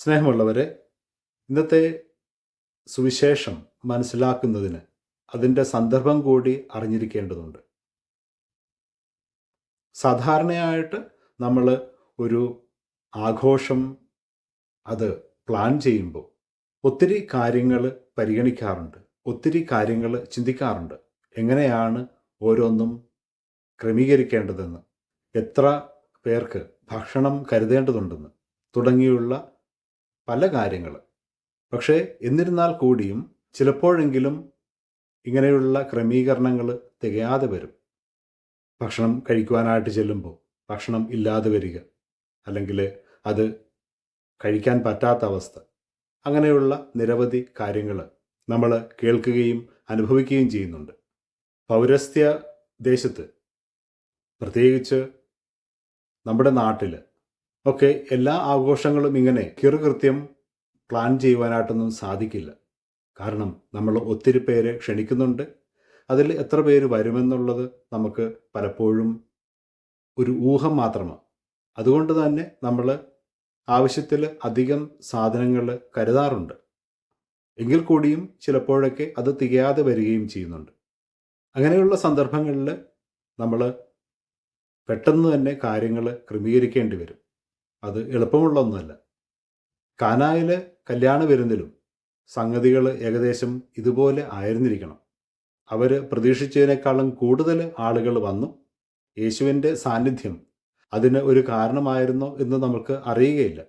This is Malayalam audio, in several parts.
സ്നേഹമുള്ളവരെ, ഇന്നത്തെ സുവിശേഷം മനസ്സിലാക്കുന്നതിന് അതിൻ്റെ സന്ദർഭം കൂടി അറിഞ്ഞിരിക്കേണ്ടതുണ്ട്. സാധാരണയായിട്ട് നമ്മൾ ഒരു ആഘോഷം അത് പ്ലാൻ ചെയ്യുമ്പോൾ ഒത്തിരി കാര്യങ്ങൾ പരിഗണിക്കാറുണ്ട്, ഒത്തിരി കാര്യങ്ങൾ ചിന്തിക്കാറുണ്ട്. എങ്ങനെയാണ് ഓരോന്നും ക്രമീകരിക്കേണ്ടതെന്ന്, എത്ര പേർക്ക് ഭക്ഷണം കരുതേണ്ടതുണ്ടെന്ന് തുടങ്ങിയുള്ള പല കാര്യങ്ങൾ. പക്ഷേ എന്നിരുന്നാൽ കൂടിയും ചിലപ്പോഴെങ്കിലും ഇങ്ങനെയുള്ള ക്രമീകരണങ്ങൾ തികയാതെ വരും. ഭക്ഷണം കഴിക്കുവാനായിട്ട് ചെല്ലുമ്പോൾ ഭക്ഷണം ഇല്ലാതെ വരിക, അല്ലെങ്കിൽ അത് കഴിക്കാൻ പറ്റാത്ത അവസ്ഥ, അങ്ങനെയുള്ള നിരവധി കാര്യങ്ങൾ നമ്മൾ കേൾക്കുകയും അനുഭവിക്കുകയും ചെയ്യുന്നുണ്ട്. പൗരസ്ത്യ ദേശത്ത്, പ്രത്യേകിച്ച് നമ്മുടെ നാട്ടിൽ ഒക്കെ എല്ലാ ആഘോഷങ്ങളും ഇങ്ങനെ കൃത്യം പ്ലാൻ ചെയ്യുവാനായിട്ടൊന്നും സാധിക്കില്ല. കാരണം നമ്മൾ ഒത്തിരി പേരെ ക്ഷണിക്കുന്നുണ്ട്. അതിൽ എത്ര പേര് വരുമെന്നുള്ളത് നമുക്ക് പലപ്പോഴും ഒരു ഊഹം മാത്രമാണ്. അതുകൊണ്ട് തന്നെ നമ്മൾ ആവശ്യത്തിൽ അധികം സാധനങ്ങൾ കരുതാറുണ്ട്. എങ്കിൽ കൂടിയും ചിലപ്പോഴൊക്കെ അത് തികയാതെ വരികയും ചെയ്യുന്നുണ്ട്. അങ്ങനെയുള്ള സന്ദർഭങ്ങളിൽ നമ്മൾ പെട്ടെന്ന് തന്നെ കാര്യങ്ങൾ ക്രമീകരിക്കേണ്ടി വരും. അത് എളുപ്പമുള്ള ഒന്നുമല്ല. കാനായിലെ കല്യാണ വിരുന്നിലും സംഗതികൾ ഏകദേശം ഇതുപോലെ ആയിരുന്നിരിക്കണം. അവർ പ്രതീക്ഷിച്ചതിനേക്കാളും കൂടുതൽ ആളുകൾ വന്നു. യേശുവിൻ്റെ സാന്നിധ്യം അതിന് ഒരു കാരണമായിരുന്നോ എന്ന് നമുക്ക് അറിയുകയില്ല.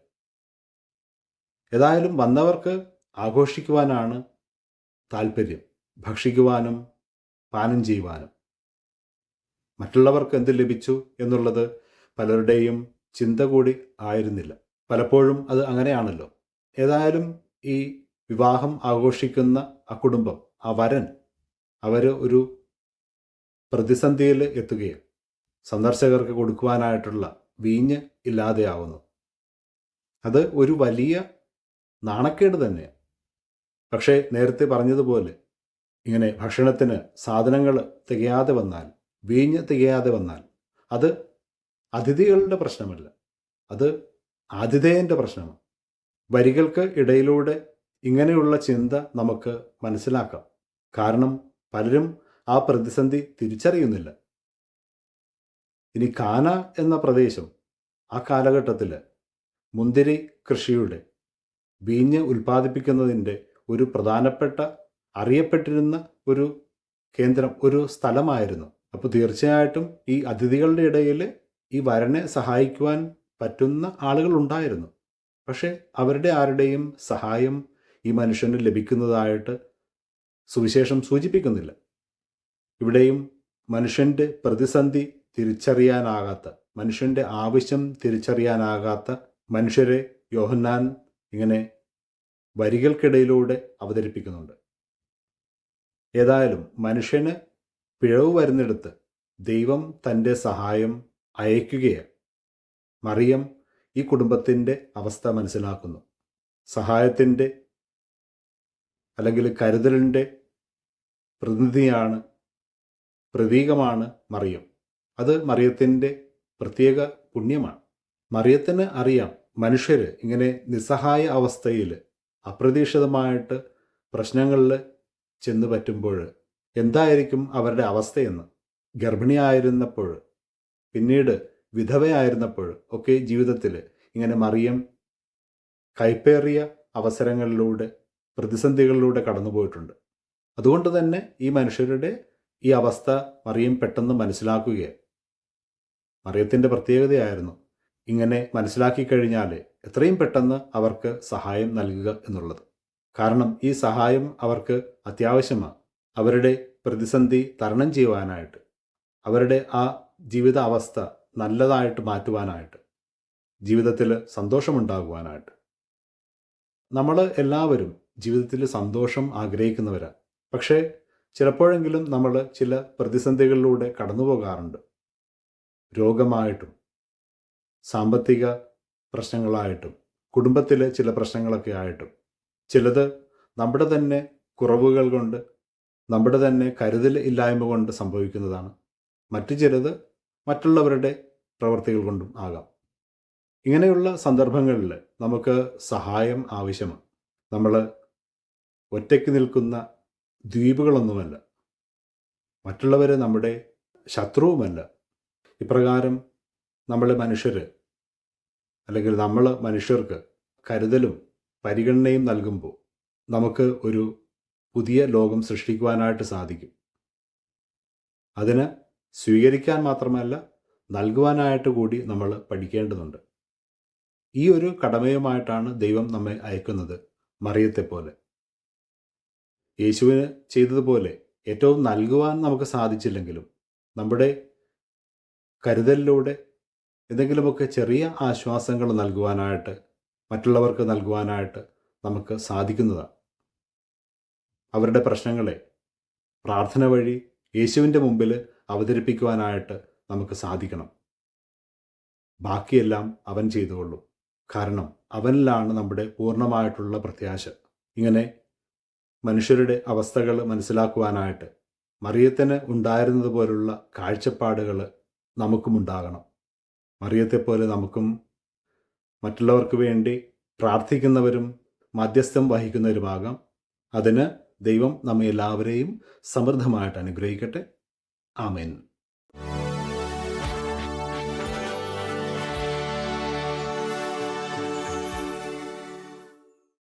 ഏതായാലും വന്നവർക്ക് ആഘോഷിക്കുവാനാണ് താല്പര്യം, ഭക്ഷിക്കുവാനും പാനം ചെയ്യുവാനും. മറ്റുള്ളവർക്ക് എന്ത് ലഭിച്ചു എന്നുള്ളത് പലരുടെയും ചിന്ത കൂടി ആയിരുന്നില്ല. പലപ്പോഴും അത് അങ്ങനെയാണല്ലോ. ഏതായാലും ഈ വിവാഹം ആഘോഷിക്കുന്ന ആ കുടുംബം, ആ വരൻ, അവർ ഒരു പ്രതിസന്ധിയിൽ എത്തുകയും സന്ദർശകർക്ക് കൊടുക്കുവാനായിട്ടുള്ള വീഞ്ഞ് ഇല്ലാതെയാവുന്നു. അത് ഒരു വലിയ നാണക്കേട് തന്നെയാണ്. പക്ഷേ നേരത്തെ പറഞ്ഞതുപോലെ ഇങ്ങനെ ഭക്ഷണത്തിന് സാധനങ്ങൾ തികയാതെ വന്നാൽ, വീഞ്ഞ് തികയാതെ വന്നാൽ, അത് അതിഥികളുടെ പ്രശ്നമല്ല, അത് ആതിഥേയൻ്റെ പ്രശ്നമാണ്. വരികൾക്ക് ഇടയിലൂടെ ഇങ്ങനെയുള്ള ചിന്ത നമുക്ക് മനസ്സിലാക്കാം. കാരണം പലരും ആ പ്രതിസന്ധി തിരിച്ചറിയുന്നില്ല. ഇനി കാന എന്ന പ്രദേശം ആ കാലഘട്ടത്തിൽ മുന്തിരി കൃഷിയുടെ, വീഞ്ഞ് ഉൽപ്പാദിപ്പിക്കുന്നതിൻ്റെ ഒരു പ്രധാനപ്പെട്ട അറിയപ്പെട്ടിരുന്ന ഒരു കേന്ദ്രം, ഒരു സ്ഥലമായിരുന്നു. അപ്പോൾ തീർച്ചയായിട്ടും ഈ അതിഥികളുടെ ഇടയിൽ ഈ വരനെ സഹായിക്കുവാൻ പറ്റുന്ന ആളുകൾ ഉണ്ടായിരുന്നു. പക്ഷേ അവരുടെ ആരുടെയും സഹായം ഈ മനുഷ്യന് ലഭിക്കുന്നതായിട്ട് സുവിശേഷം സൂചിപ്പിക്കുന്നില്ല. ഇവിടെയും മനുഷ്യൻ്റെ പ്രതിസന്ധി തിരിച്ചറിയാനാകാത്ത, മനുഷ്യൻ്റെ ആവശ്യം തിരിച്ചറിയാനാകാത്ത മനുഷ്യരെ യോഹന്നാൻ ഇങ്ങനെ വരികൾക്കിടയിലൂടെ അവതരിപ്പിക്കുന്നുണ്ട്. ഏതായാലും മനുഷ്യന് പിഴവ് വരുന്നിടത്ത് ദൈവം തൻ്റെ സഹായം അയക്കുകയാണ്. മറിയം ഈ കുടുംബത്തിൻ്റെ അവസ്ഥ മനസ്സിലാക്കുന്നു. സഹായത്തിൻ്റെ അല്ലെങ്കിൽ കരുതലിൻ്റെ പ്രതിനിധിയാണ്, പ്രതീകമാണ് മറിയം. അത് മറിയത്തിൻ്റെ പ്രത്യേക പുണ്യമാണ്. മറിയത്തിന് അറിയാം, മനുഷ്യർ ഇങ്ങനെ നിസ്സഹായ അവസ്ഥയിൽ അപ്രതീക്ഷിതമായിട്ട് പ്രശ്നങ്ങളിൽ ചെന്ന് പറ്റുമ്പോൾ എന്തായിരിക്കും അവരുടെ അവസ്ഥയെന്ന്. ഗർഭിണിയായിരുന്നപ്പോൾ, പിന്നീട് വിധവയായിരുന്നപ്പോൾ ഒക്കെ ജീവിതത്തിൽ ഇങ്ങനെ മറിയം കൈപ്പേറിയ അവസരങ്ങളിലൂടെ, പ്രതിസന്ധികളിലൂടെ കടന്നുപോയിട്ടുണ്ട്. അതുകൊണ്ട് തന്നെ ഈ മനുഷ്യരുടെ ഈ അവസ്ഥ മറിയം പെട്ടെന്ന് മനസ്സിലാക്കുകയാണ്. മറിയത്തിൻ്റെ പ്രത്യേകതയായിരുന്നു ഇങ്ങനെ മനസ്സിലാക്കി കഴിഞ്ഞാൽ എത്രയും പെട്ടെന്ന് അവർക്ക് സഹായം നൽകുക എന്നുള്ളത്. കാരണം ഈ സഹായം അവർക്ക് അത്യാവശ്യമാണ്. അവരുടെ പ്രതിസന്ധി തരണം ചെയ്യുവാനായിട്ട്, അവരുടെ ആ ജീവിത അവസ്ഥ നല്ലതായിട്ട് മാറ്റുവാനായിട്ട്, ജീവിതത്തിൽ സന്തോഷമുണ്ടാകുവാനായിട്ട്. നമ്മൾ എല്ലാവരും ജീവിതത്തിൽ സന്തോഷം ആഗ്രഹിക്കുന്നവരാണ്. പക്ഷേ ചിലപ്പോഴെങ്കിലും നമ്മൾ ചില പ്രതിസന്ധികളിലൂടെ കടന്നു പോകാറുണ്ട്. രോഗമായിട്ടും, സാമ്പത്തിക പ്രശ്നങ്ങളായിട്ടും, കുടുംബത്തിലെ ചില പ്രശ്നങ്ങളൊക്കെ ആയിട്ടും. ചിലത് നമ്മുടെ തന്നെ കുറവുകൾ കൊണ്ട്, നമ്മുടെ തന്നെ കരുതൽ ഇല്ലായ്മ കൊണ്ട് സംഭവിക്കുന്നതാണ്. മറ്റു ചിലത് മറ്റുള്ളവരുടെ പ്രവൃത്തികൾ കൊണ്ടും ആകാം. ഇങ്ങനെയുള്ള സന്ദർഭങ്ങളിൽ നമുക്ക് സഹായം ആവശ്യമാണ്. നമ്മൾ ഒറ്റയ്ക്ക് നിൽക്കുന്ന ദ്വീപുകളൊന്നുമല്ല. മറ്റുള്ളവർ നമ്മുടെ ശത്രുവുമല്ല. ഇപ്രകാരം നമ്മൾ മനുഷ്യർ, അല്ലെങ്കിൽ നമ്മൾ മനുഷ്യർക്ക് കരുതലും പരിഗണനയും നൽകുമ്പോൾ നമുക്ക് ഒരു പുതിയ ലോകം സൃഷ്ടിക്കുവാനായിട്ട് സാധിക്കും. അതിന് സ്വീകരിക്കാൻ മാത്രമല്ല, നൽകുവാനായിട്ട് കൂടി നമ്മൾ പഠിക്കേണ്ടതുണ്ട്. ഈ ഒരു കടമയുമായിട്ടാണ് ദൈവം നമ്മെ അയക്കുന്നത്. മറിയത്തെപ്പോലെ, യേശുവിന് ചെയ്തതുപോലെ ഏറ്റവും നൽകുവാൻ നമുക്ക് സാധിച്ചില്ലെങ്കിലും നമ്മുടെ കരുതലിലൂടെ എന്തെങ്കിലുമൊക്കെ ചെറിയ ആശ്വാസങ്ങൾ നൽകുവാനായിട്ട്, മറ്റുള്ളവർക്ക് നൽകുവാനായിട്ട് നമുക്ക് സാധിക്കുന്നതാണ്. അവരുടെ പ്രശ്നങ്ങളെ പ്രാർത്ഥന വഴി യേശുവിൻ്റെ മുമ്പിൽ അവതരിപ്പിക്കുവാനായിട്ട് നമുക്ക് സാധിക്കണം. ബാക്കിയെല്ലാം അവൻ ചെയ്തുകൊള്ളും. കാരണം അവനിലാണ് നമ്മുടെ പൂർണ്ണമായിട്ടുള്ള പ്രത്യാശ. ഇങ്ങനെ മനുഷ്യരുടെ അവസ്ഥകൾ മനസ്സിലാക്കുവാനായിട്ട് മറിയത്തിന് ഉണ്ടായിരുന്നത് പോലുള്ള കാഴ്ചപ്പാടുകൾ നമുക്കും ഉണ്ടാകണം. മറിയത്തെപ്പോലെ നമുക്കും മറ്റുള്ളവർക്ക് വേണ്ടി പ്രാർത്ഥിക്കുന്നവരും മധ്യസ്ഥം വഹിക്കുന്നവരുമാകാം. അതിന് ദൈവം നമ്മെ എല്ലാവരെയും സമൃദ്ധമായിട്ട് അനുഗ്രഹിക്കട്ടെ. ആമേൻ.